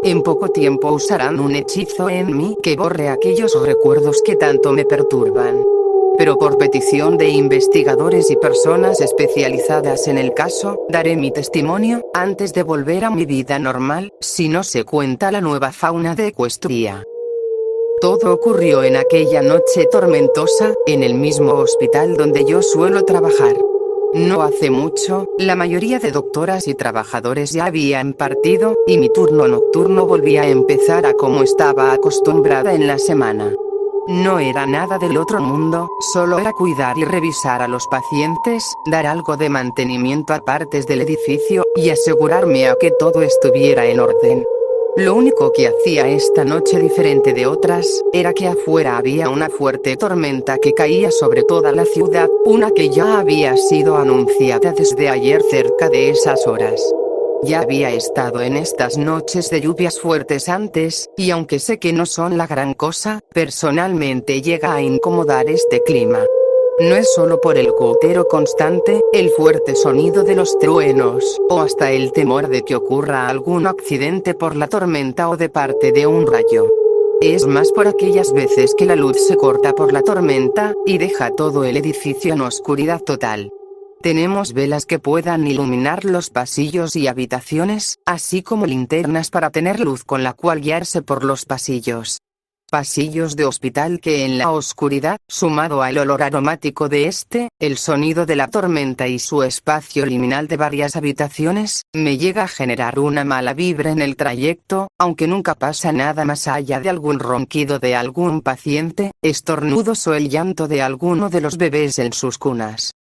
Speaker 7: En poco tiempo usarán un hechizo en mí que borre aquellos recuerdos que tanto me perturban. Pero por petición de investigadores y personas especializadas en el caso, daré mi testimonio, antes de volver a mi vida normal, si no se cuenta la nueva fauna de Ecuestria. Todo ocurrió en aquella noche tormentosa, en el mismo hospital donde yo suelo trabajar. No hace mucho, la mayoría de doctoras y trabajadores ya habían partido, y mi turno nocturno volvía a empezar a como estaba acostumbrada en la semana. No era nada del otro mundo, solo era cuidar y revisar a los pacientes, dar algo de mantenimiento a partes del edificio, y asegurarme a que todo estuviera en orden. Lo único que hacía esta noche diferente de otras, era que afuera había una fuerte tormenta que caía sobre toda la ciudad, una que ya había sido anunciada desde ayer cerca de esas horas. Ya había estado en estas noches de lluvias fuertes antes, y aunque sé que no son la gran cosa, personalmente llega a incomodar este clima. No es solo por el gotero constante, el fuerte sonido de los truenos, o hasta el temor de que ocurra algún accidente por la tormenta o de parte de un rayo. Es más por aquellas veces que la luz se corta por la tormenta, y deja todo el edificio en oscuridad total. Tenemos velas que puedan iluminar los pasillos y habitaciones, así como linternas para tener luz con la cual guiarse por los pasillos. Pasillos de hospital que en la oscuridad, sumado al olor aromático de el sonido de la tormenta y su espacio liminal de varias habitaciones, me llega a generar una mala vibra en el trayecto, aunque nunca pasa nada más allá de algún ronquido de algún paciente, estornudos o el llanto de alguno de los bebés en sus cunas.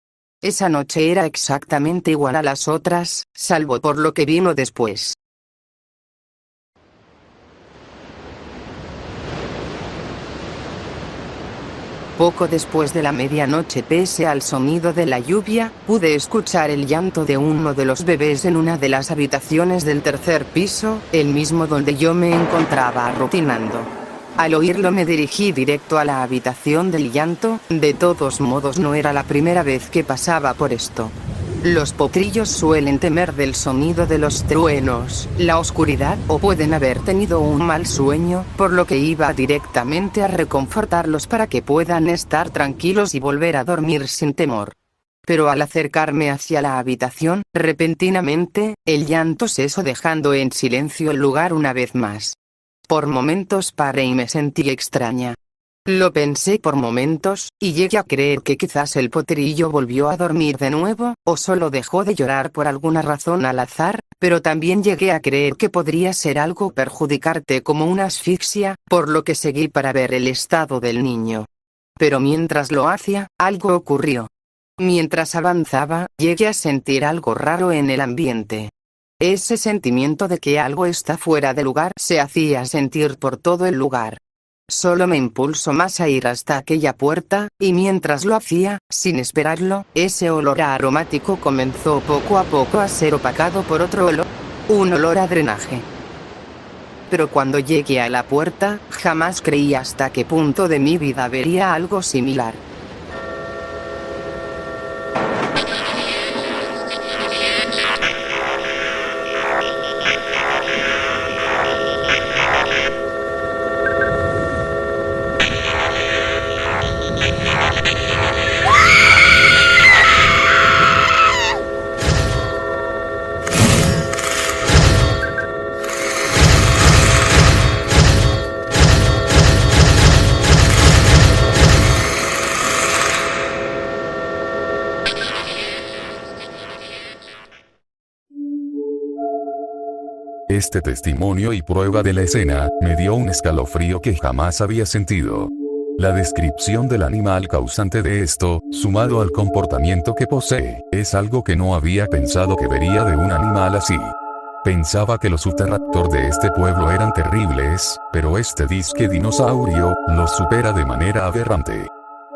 Speaker 7: Esa noche era exactamente igual a las otras, salvo por lo que vino después. Poco después de la medianoche, pese al sonido de la lluvia, pude escuchar el llanto de uno de los bebés en una de las habitaciones del tercer piso, el mismo donde yo me encontraba rutinando. Al oírlo me dirigí directo a la habitación del llanto, de todos modos no era la primera vez que pasaba por esto. Los potrillos suelen temer del sonido de los truenos, la oscuridad, o pueden haber tenido un mal sueño, por lo que iba directamente a reconfortarlos para que puedan estar tranquilos y volver a dormir sin temor. Pero al acercarme hacia la habitación, repentinamente, el llanto cesó dejando en silencio el lugar una vez más. Por momentos paré y me sentí extraña. Lo pensé por momentos, y llegué a creer que quizás el potrillo volvió a dormir de nuevo, o solo dejó de llorar por alguna razón al azar, pero también llegué a creer que podría ser algo perjudicarte como una asfixia, por lo que seguí para ver el estado del niño. Pero mientras lo hacía, algo ocurrió. Mientras avanzaba, llegué a sentir algo raro en el ambiente. Ese sentimiento de que algo está fuera de lugar se hacía sentir por todo el lugar. Solo me impulsó más a ir hasta aquella puerta, y mientras lo hacía, sin esperarlo, ese olor aromático comenzó poco a poco a ser opacado por otro olor. Un olor a drenaje. Pero cuando llegué a la puerta, jamás creí hasta qué punto de mi vida vería algo similar.
Speaker 3: Este testimonio y prueba de la escena, me dio un escalofrío que jamás había sentido. La descripción del animal causante de esto, sumado al comportamiento que posee, es algo que no había pensado que vería de un animal así. Pensaba que los Utahraptor de este pueblo eran terribles, pero este disque dinosaurio, los supera de manera aberrante.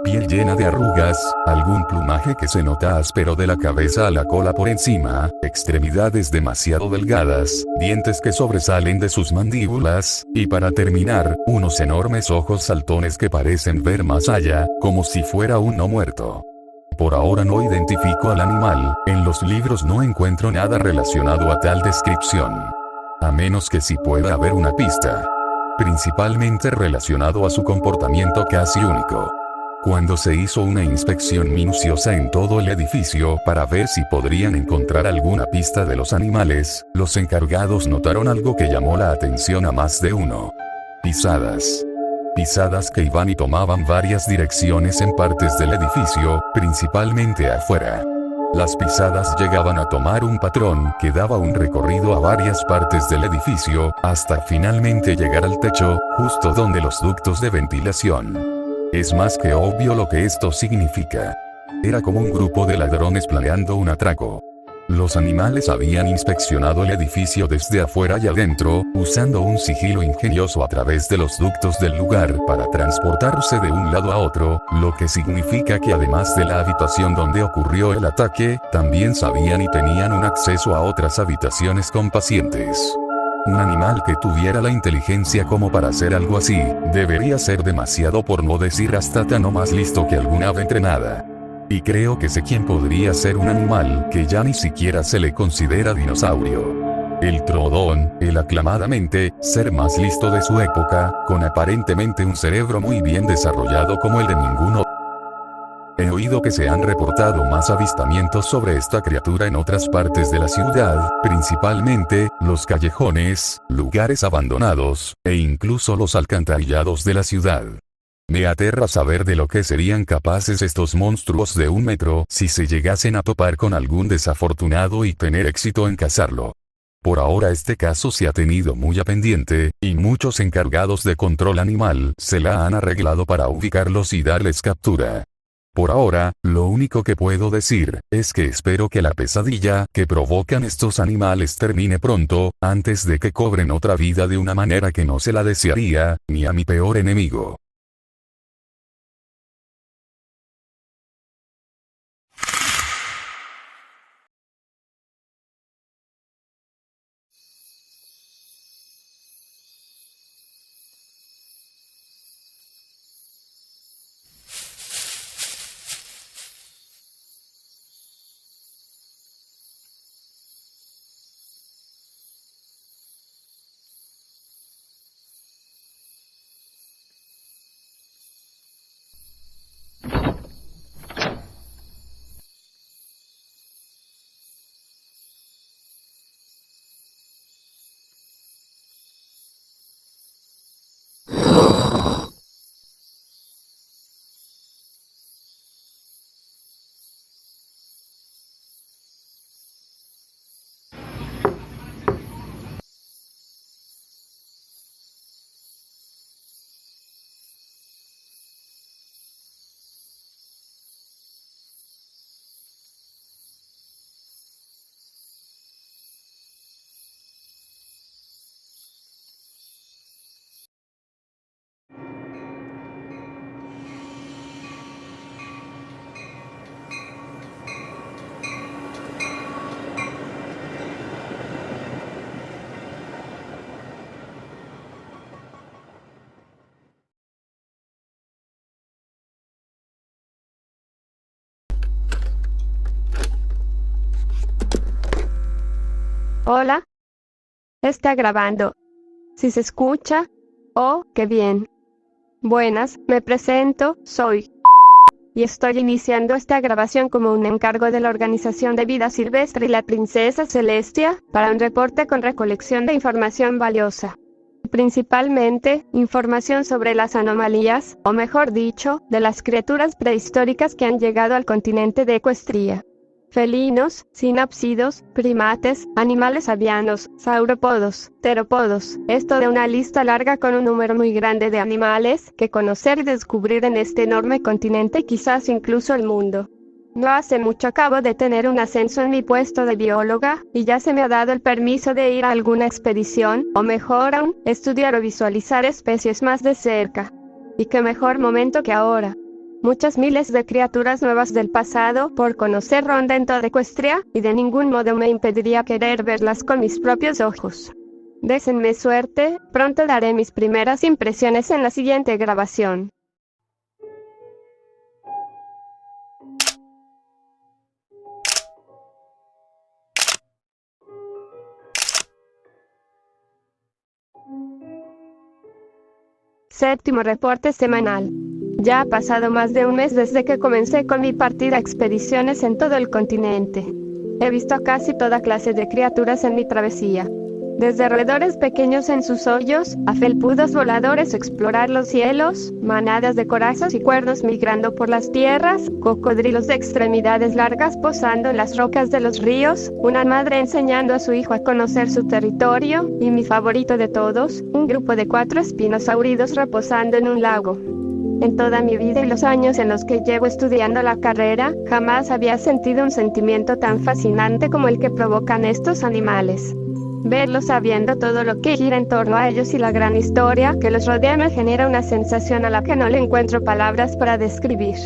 Speaker 3: Piel llena de arrugas, algún plumaje que se nota áspero de la cabeza a la cola por encima, extremidades demasiado delgadas, dientes que sobresalen de sus mandíbulas, y para terminar, unos enormes ojos saltones que parecen ver más allá, como si fuera un no muerto. Por ahora no identifico al animal, en los libros no encuentro nada relacionado a tal descripción. A menos que sí pueda haber una pista. Principalmente relacionado a su comportamiento casi único. Cuando se hizo una inspección minuciosa en todo el edificio para ver si podrían encontrar alguna pista de los animales, los encargados notaron algo que llamó la atención a más de uno. Pisadas. Pisadas que iban y tomaban varias direcciones en partes del edificio, principalmente afuera. Las pisadas llegaban a tomar un patrón que daba un recorrido a varias partes del edificio, hasta finalmente llegar al techo, justo donde los ductos de ventilación. Es más que obvio lo que esto significa. Era como un grupo de ladrones planeando un atraco. Los animales habían inspeccionado el edificio desde afuera y adentro, usando un sigilo ingenioso a través de los ductos del lugar para transportarse de un lado a otro, lo que significa que además de la habitación donde ocurrió el ataque, también sabían y tenían un acceso a otras habitaciones con pacientes. Un animal que tuviera la inteligencia como para hacer algo así, debería ser demasiado, por no decir hasta tan o más listo que alguna ave entrenada. Y creo que sé quién podría ser un animal que ya ni siquiera se le considera dinosaurio. El Troodon, el aclamadamente ser más listo de su época, con aparentemente un cerebro muy bien desarrollado como el de ninguno. He oído que se han reportado más avistamientos sobre esta criatura en otras partes de la ciudad, principalmente, los callejones, lugares abandonados, e incluso los alcantarillados de la ciudad. Me aterra saber de lo que serían capaces estos monstruos de 1 metro si se llegasen a topar con algún desafortunado y tener éxito en cazarlo. Por ahora este caso se ha tenido muy a pendiente, y muchos encargados de control animal se la han arreglado para ubicarlos y darles captura. Por ahora, lo único que puedo decir, es que espero que la pesadilla que provocan estos animales termine pronto, antes de que cobren otra vida de una manera que no se la desearía, ni a mi peor enemigo.
Speaker 6: Hola. Está grabando. Si se escucha. Oh, qué bien. Buenas, me presento, soy y estoy iniciando esta grabación como un encargo de la Organización de Vida Silvestre y la Princesa Celestia, para un reporte con recolección de información valiosa. Principalmente, información sobre las anomalías, o mejor dicho, de las criaturas prehistóricas que han llegado al continente de Ecuestria. Felinos, sinápsidos, primates, animales avianos, saurópodos, terópodos, esto de una lista larga con un número muy grande de animales que conocer y descubrir en este enorme continente y quizás incluso el mundo. No hace mucho acabo de tener un ascenso en mi puesto de bióloga, y ya se me ha dado el permiso de ir a alguna expedición, o mejor aún, estudiar o visualizar especies más de cerca. Y qué mejor momento que ahora. Muchas miles de criaturas nuevas del pasado por conocer ronda en toda Ecuestria, y de ningún modo me impediría querer verlas con mis propios ojos. Désenme suerte, pronto daré mis primeras impresiones en la siguiente grabación. Séptimo reporte semanal. Ya ha pasado más de un mes desde que comencé con mi partida a expediciones en todo el continente. He visto casi toda clase de criaturas en mi travesía. Desde roedores pequeños en sus hoyos, a felpudos voladores explorar los cielos, manadas de corazas y cuernos migrando por las tierras, cocodrilos de extremidades largas posando en las rocas de los ríos, una madre enseñando a su hijo a conocer su territorio, y mi favorito de todos, un grupo de 4 espinosauridos reposando en un lago. En toda mi vida y los años en los que llevo estudiando la carrera, jamás había sentido un sentimiento tan fascinante como el que provocan estos animales. Verlos sabiendo todo lo que gira en torno a ellos y la gran historia que los rodea me genera una sensación a la que no le encuentro palabras para describir.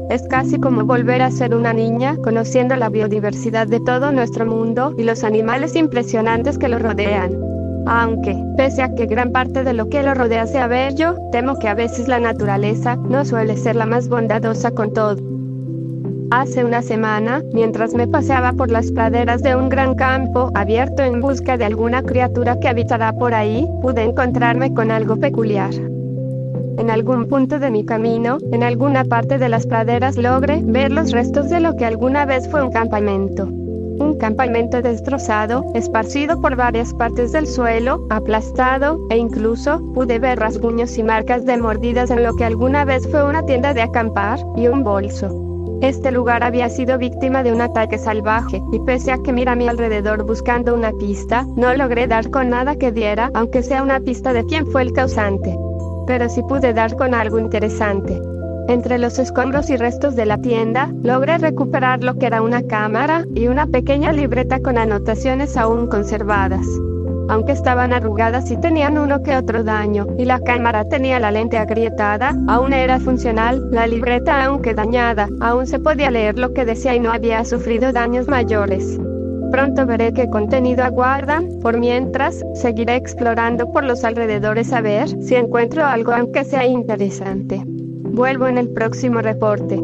Speaker 6: Es casi como volver a ser una niña, conociendo la biodiversidad de todo nuestro mundo y los animales impresionantes que lo rodean. Aunque, pese a que gran parte de lo que lo rodea sea bello, temo que a veces la naturaleza no suele ser la más bondadosa con todo. Hace una semana, mientras me paseaba por las praderas de un gran campo abierto en busca de alguna criatura que habitará por ahí, pude encontrarme con algo peculiar. En algún punto de mi camino, en alguna parte de las praderas logré ver los restos de lo que alguna vez fue un campamento. Un campamento destrozado, esparcido por varias partes del suelo, aplastado, e incluso pude ver rasguños y marcas de mordidas en lo que alguna vez fue una tienda de acampar y un bolso. Este lugar había sido víctima de un ataque salvaje, y pese a que miré a mi alrededor buscando una pista, no logré dar con nada que diera, aunque sea una pista de quién fue el causante. Pero sí pude dar con algo interesante. Entre los escombros y restos de la tienda, logré recuperar lo que era una cámara y una pequeña libreta con anotaciones aún conservadas. Aunque estaban arrugadas y tenían uno que otro daño, y la cámara tenía la lente agrietada, aún era funcional. La libreta, aunque dañada, aún se podía leer lo que decía y no había sufrido daños mayores. Pronto veré qué contenido aguardan. Por mientras, seguiré explorando por los alrededores a ver si encuentro algo aunque sea interesante. Vuelvo en el próximo reporte.